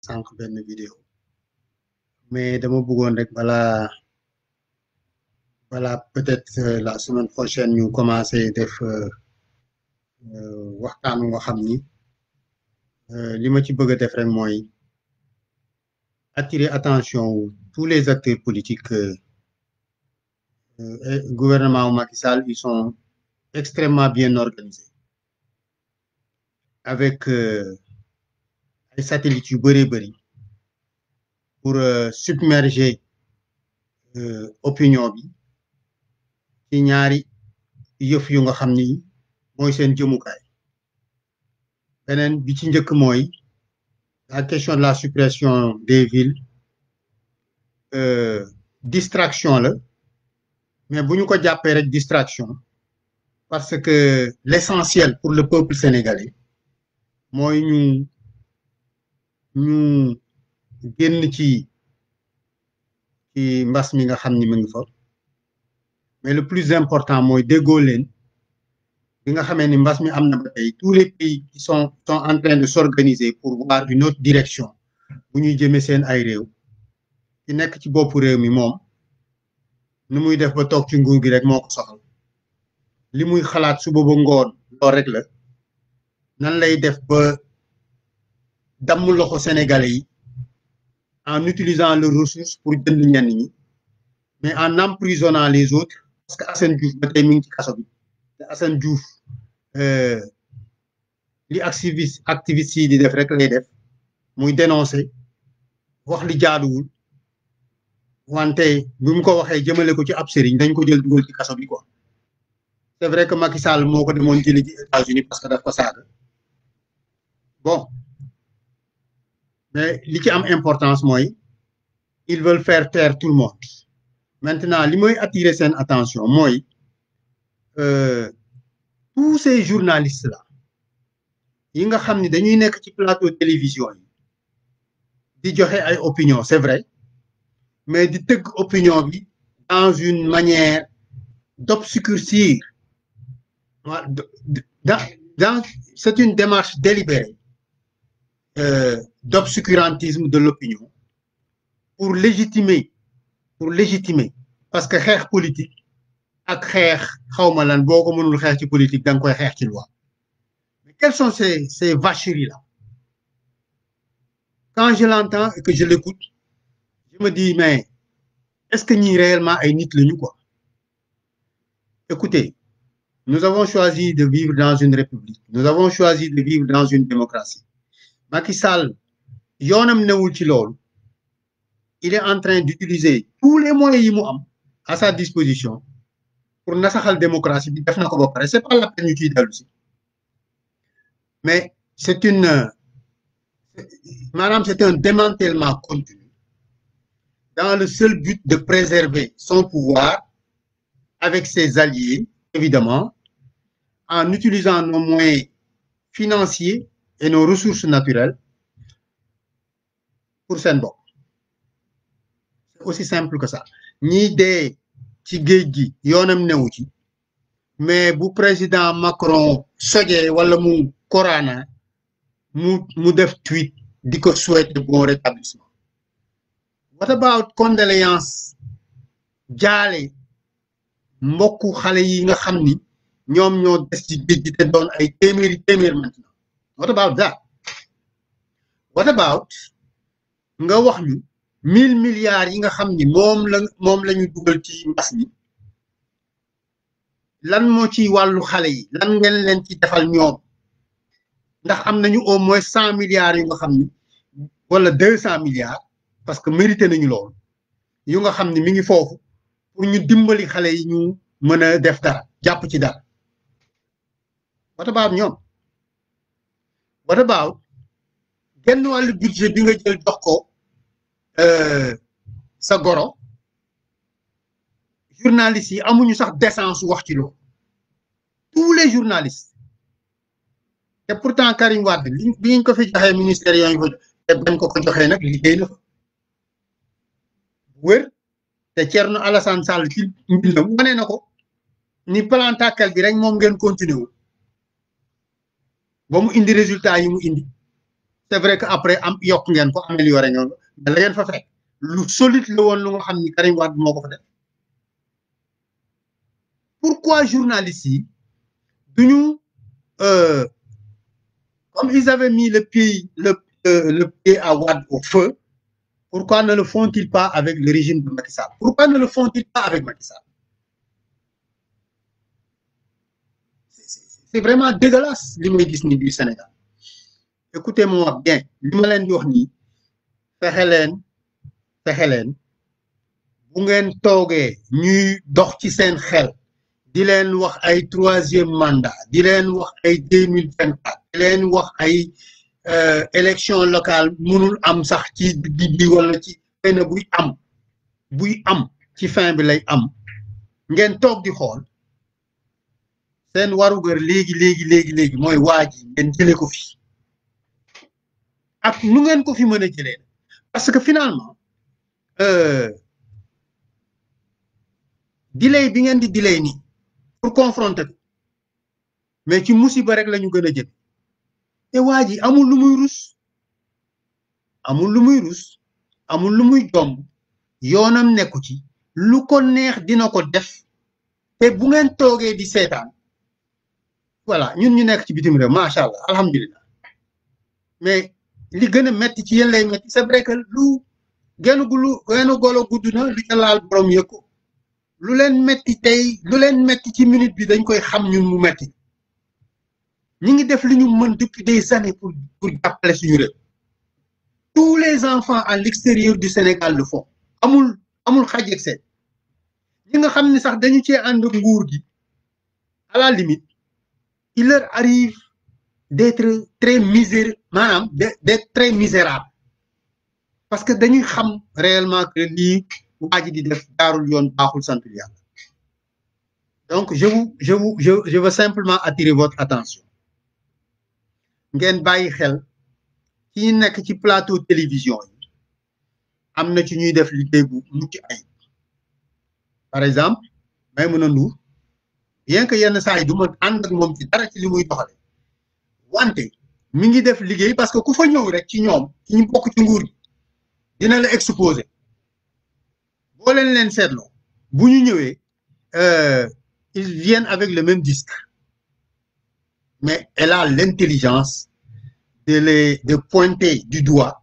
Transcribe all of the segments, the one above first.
sànq benn vidéo mais dama bëggoon rek balaa peut-être la semaine prochaine ñu commencé def waxtaan nga xam ni li ma ci bëgg a def rek mooy attirer attention tous les acteurs politiques et gouvernement Macky Sall ils sont extrêmement bien organisés avec ay satellites yu bëree bëri pour submerger opinion bi ci ñaari yëf yu nga xam ni mooy seen jëmukaay beneen bi ci njëkk mooy la question de la suppression des villes distraction la mais bu ñu ko jàppee rek distraction parce que l'essentiel pour le peuple sénégalais mooy ñu génn ci mbas mi nga xam ni mu ngi fa mais le plus important mooy déggoo leen bi nga xamee ni mbas mi am na ba tey tous les pays qui sont en train de s'organiser pour voir une autre direction bu ñuy jëmee seen ay réew ci nekk ci boppu réew mi moom nu muy def ba toog ci nguur gi rek moo ko soxal li muy xalaat suba ba ngoon lool rek la nan lay def ba damm loxo sénégalais yi en utilisant leurs ressources pour jënd ñenn ñi mais en emprisonnant les autres parce que Assane Diouf ba tey mi ngi ci kaso bi te Assane Diouf li activiste yi di def rek lay def muy dénoncer wax li jaaduwul wante bi mu ko waxee jëmale ko ci ab sëriñ dañ ko jël dugal ci kaso bi quoi c'est vrai que Macky Sall moo ko demoon jëli ci États-Unis parce que daf ko saaga bon mais li ci am importance mooy ils veulent faire taire tout le monde maintenant li mooy attirer seen attention mooy tous ces journalistes là yi nga xam ni dañuy nekk ci plateau télévision yi di joxe ay opinion c'est vrai mais di tëgg opinion bi dans une manière d'obscurcir dans c'est une démarche délibérée d'obscurantisme de l'opinion pour légitimer parce que xeex politique ak xeex xawma lan boo ko mënul xeex ci politique da nga koy xeex ci loi mais quelles sont ces vacheries là quand je l'entends et que je l'écoute je me dis mais est-ce que ñii réellement ay nit lañu quoi écoutez nous avons choisi de vivre dans une république nous avons choisi de vivre dans une démocratie Macky Sall yoonam newul ci loolu il est en train d'utiliser tous les moyens yi mu am à sa disposition pour nasaxal démocratie bi def na ko ba pare c'est pas la peine ñu ciy dellu si mais c'est un démantèlement continu dans le seul but de préserver son pouvoir avec ses alliés évidemment en utilisant nos moyens financiers et nos ressources naturelles pour seen bopp c'est aussi simple que ça ñii dee ci géej gi yoonam newu ci mais bu président Macron sojee wala mu korana mu def tweet di ko souhaiter bon rétablissement what about condoléances jaale mbokku xale yi nga xam ni ñoom ñoo des ci géej gi te doon ay téeméer maintenant what about that what about nga wax ñu 1000 milliards yi nga xam ni moom la ñu dugal ci mbas mi lan moo ci wàllu xale yi lan ngeen leen ci defal ñoom ndax am nañu au moins 100 milliards yu nga xam ni wala 200 milliards parce que mérité nañu loolu yu nga xam ni mi ngi foofu pour ñu dimbali xale yi ñu mën a def dara jàpp ci dara what about ñoom what about genn wàllu budget bi nga jël jox ko sa goro journalistes yi amuñu sax décence wax ci loolu tous les journalistes te pourtant Karim Wade bi ñu ko fi joxee ministère yooyu ko te bañ ko joxee nag liggéey na fa wër te Thierno Alassane Sall ci mbindam wane na ko ni plan tàkkal bi rek moom ngeen continuer wu ba mu indi résultat yi mu indi c'est vrai que après am yokk ngeen ko amélioré ngeen ko mais la ngeen fa fekk lu solide la woon lu nga xam ni Karim Wade moo ko fa def pourquoi journalistes yi duñu comme ils avaient mis le pied à Wade au feu pourquoi ne le font-ils pas avec le régime de Macky Sall pourquoi ne le font-ils pas avec Macky Sall c'est vraiment dégueulasse li may gis ni du Sénégal écoutez-moi bien li ma leen di wax nii fexe leen bu ngeen toogee ñuy dox ci seen xel di leen wax ay troisième mandat di leen wax ay 2024 di leen wax ay élection locale mënul am sax ci bi wala ci xëy na buy am ci fin bi lay am ngeen toog di xool seen warugar léegi mooy waa ji ngeen jëlee ko fi ak nu ngeen ko fi mën a jëlee parce que finalement delay bi ngeen di delay nii pour confronter ko mais ci musiba rek la ñu gën a jëm te waa ji amul lu muy rus amul lu muy jomb yoonam nekku ci lu ko neex dina ko def te bu ngeen toogee di seetaan voilà ñun ñu nekk ci bitim réew macha allah alhamdulilah mais li gën a metti ci yéen lay metti c'est vrai que lu genn golo gudd na li ca laal borom yëg ko lu leen metti tey lu leen metti ci minute bi dañ koy xam ñun mu metti ñi ngi def li ñu mën depuis des années pour jàppale suñu réew tous les enfants à l'extérieur du Sénégal le font amul xaj ak seen ñi nga xam ne sax dañu cee ànd ak nguur gi à la limite il leur arrive d'être très misérable parce que dañuy xam réellement que lii waa ji di def jaarul yoon baaxul santul yàlla donc je veux simplement attirer votre attention ngeen bàyyi xel ci ñu nekk ci plateau télévision yi am na ci ñuy def liggéey bu mucc ayib par exemple Maïmouna Ndour bien que yenn saa yi du ma ànd ak moom ci dara ci li muy doxale wante mi ngi def liggéey parce que ku fa ñëw rek ci ñoom ci ñu bokk ci nguur gi dina la exposer boo leen seetloo bu ñu ñëwee ils viennent avec le même disque mais elle a l'intelligence de pointer du doigt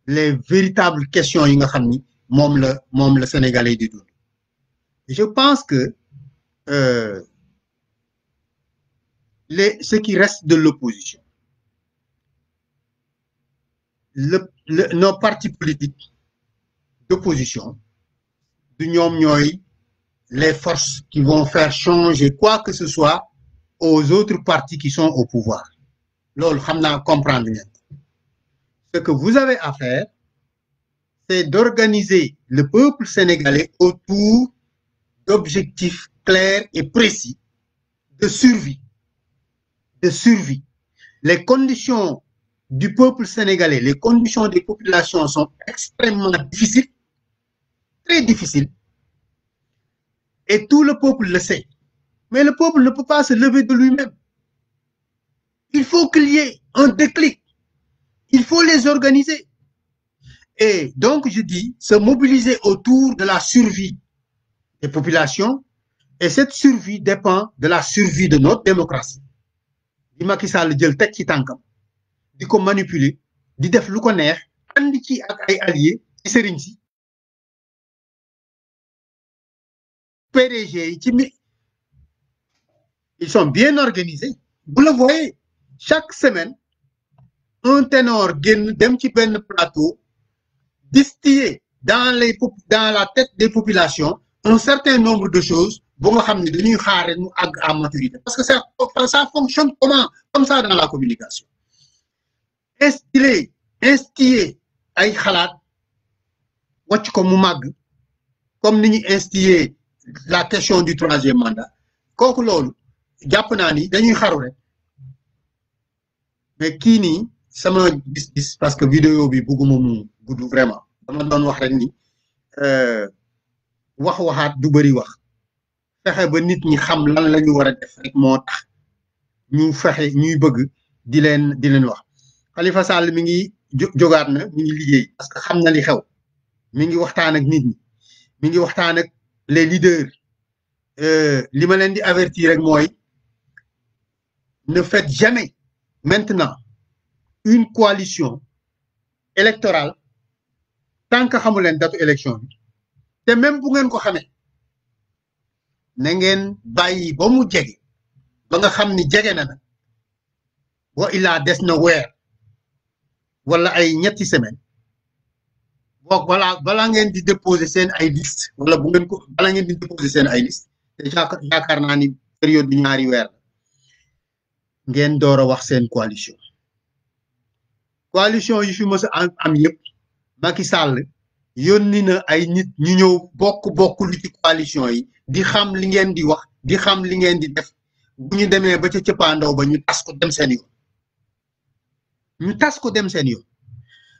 les véritables questions yi nga xam ni moom la Sénégalais di dund je pense que ce qui reste de l'opposition nos partis politiques d'opposition du ñoom ñooy les forces qui vont faire changer quoi que ce soit aux autres partis qui sont au pouvoir loolu xam naa comprendre ngeen ce que vous avez à faire c'est d'organiser le peuple sénégalais autour d'objectifs clairs et précis de survie les conditions du peuple sénégalais les conditions des populations sont extrêmement difficiles très difficiles et tout le peuple le sait mais le peuple ne peut pas se lever de lui-même il faut qu'il y ait un déclic il faut les organiser et donc je dis se mobiliser autour de la survie des populations et cette survie dépend de la survie de notre démocratie di Macky Sall jël teg ci tànkam di ko manipuler di def lu ko neex ànd ci ak ay alliés ci sëriñ si PDG yi ci ils sont bien organisés vous le voyez chaque semaine un ténor génn dem ci benn plateau distiller dans la tête des populations un certain nombre de choses bu nga xam ne dañuy xaare mu àgg à maturité parce que ça fonctionne comme ça dans la communication instiller ay xalaat wàcc ko mu màgg comme ni ñu instiller la question du troisième mandat kooku loolu jàpp naa ni dañuy xaru rek mais kii nii sama gis-gis parce que vidéo bi bëgguma mu gudd vraiment dama doon wax rek ni waxaat du bëri wax fexe ba nit ñi xam lan la ñu war a def rek moo tax ñu fexe ñuy bëgg di leen wax Khalifa Sall mi ngi jógaat na mi ngi liggéey parce que xam na li xew mi ngi waxtaan ak nit ñi mi ngi waxtaan ak les leaders li ma leen di avertir rek mooy ne faites jamais maintenant une coalition électorale tant que xamu leen datu élection bi te même bu ngeen ko xamee na ngeen bàyyi ba mu jege ba nga xam ni jege na nag wa illaa des na weer wala ay ñetti semaine boog balaa ngeen di déposer seen ay liste wala bu ngeen ko balaa ngeen di déposer seen ay liste te yaakaar naa ni période bi ñaari weer ngeen door a wax seen coalition yi fi mës a am yëpp Macky Sall yónni na ay nit ñu ñëw bokk lu ci coalition yi di xam li ngeen di wax di xam li ngeen di def bu ñu demee ba ca cëppaandaw ba ñu tas ko dem seen yoon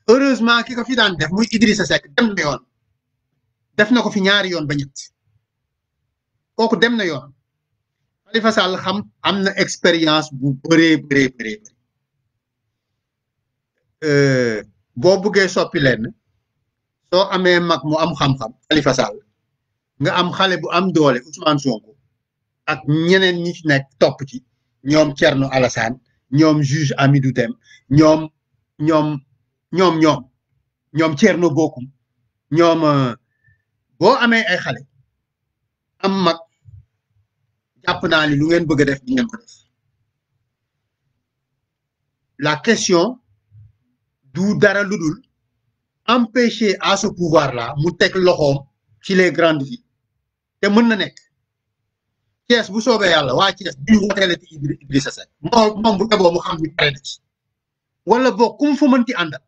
heureusement ki ko fi daan def muy Idrissa Seck dem na yoon def na ko fi ñaari yoon ba ñett kooku dem na yoon Khalifa Sall xam am na expérience bu bëree boo buggee soppi leen soo amee mag mu am xam-xam Khalifa Sall nga am xale bu am doole Ousmane Sonko ak ñeneen ñi ci nekk topp ci ñoom Thierno Alassane ñoom juge Amidou Dème ñoom Thierno Bocoum ñoom boo amee ay xale am mag jàpp naa ni lu ngeen bëgg a def di ngeen ko def la question du dara lu dul empêcher à ce pouvoir là mu teg loxoom ci les grandes villes te mën na nekk Thiès bu soobee yàlla waa Thiès bi ñu woteele ci Idrissa Seck moom bu eboo mu xam ni pare na ci wala boog ku mu fa mënti àndal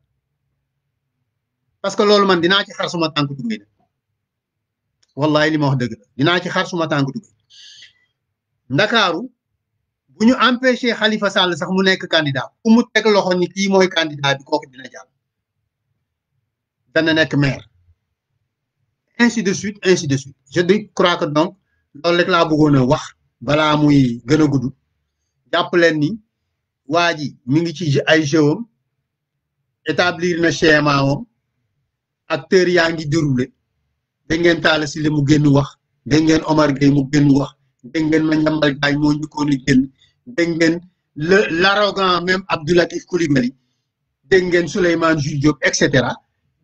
parce que loolu man dinaa ci xar suma tànk dugay na wallahi li ma wax dëgg la dinaa ci xar suma tànk dugay Ndakaaru bu ñu empêcher Khalifa Sall sax mu nekk candidat ku mu teg loxo ni kii mooy candidat bi kooku dina jàll dana nekk maire ainsi de suite je crois que donc loolu rek laa bëggoon a wax balaa muy gën a gudd jàpp leen ni waa ji mi ngi ci ay jeu établir na schéma am acteurs yaa ngi déroulé dégg ngeen Talla Sylla mu génn wax dégg ngeen Omar Gueye mu génn wax dégg ngeen Madiambal Diagne moo njëkkoon a génn dégg ngeen l'arrogant même Abdou Latif Coulibaly dégg ngeen Souleymane Jules Diop et cetera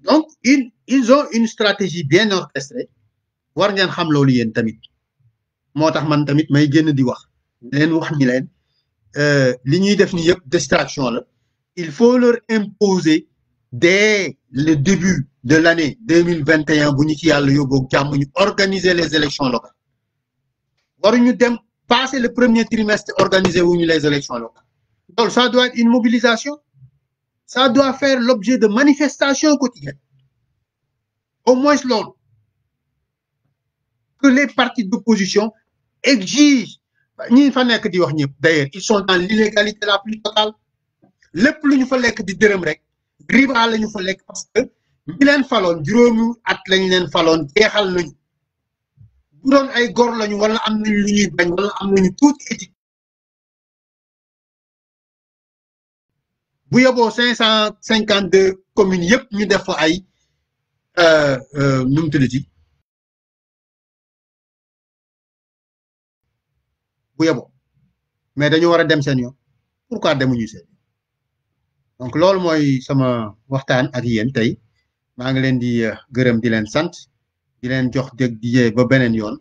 donc ils ont une stratégie bien orchestrée war ngeen xam loolu yéen tamit moo tax man tamit may génn di wax leen wax ni leen li ñuy def ni yëpp distraction la il faut leur imposer dès le début de l'année 2021 bu ñu ci yàlla yóbboo jàmm ñu organiser les élections locales waruñu dem passer le premier trimestre organiser wuñu les élections locales donc ça doit être une mobilisation ça doit faire l'objet de manifestations quotidiennes au moins loolu que les partis d'opposition exigent ñi fa nekk di wax ñëpp d'ailleurs ils sont dans l'illégalité la plus totale lépp lu ñu fa lekk di dërëm rek riba la ñu fa lekk parce que ñi leen faloon juróomi at lañ leen faloon jeexal nañu bu doon ay gor lañu wala am nañu lu ñuy bañ wala am nañu tuuti éthique bu yóbboo 552 communes yëpp ñu def fa ay nu mu tuddati bu yóbboo mais dañu war a dem seen yoon pourquoi demuñu seen donc loolu mooy sama waxtaan ak yéen tey maa ngi leen di gërëm di leen sant di leen jox dégg di ba beneen yoon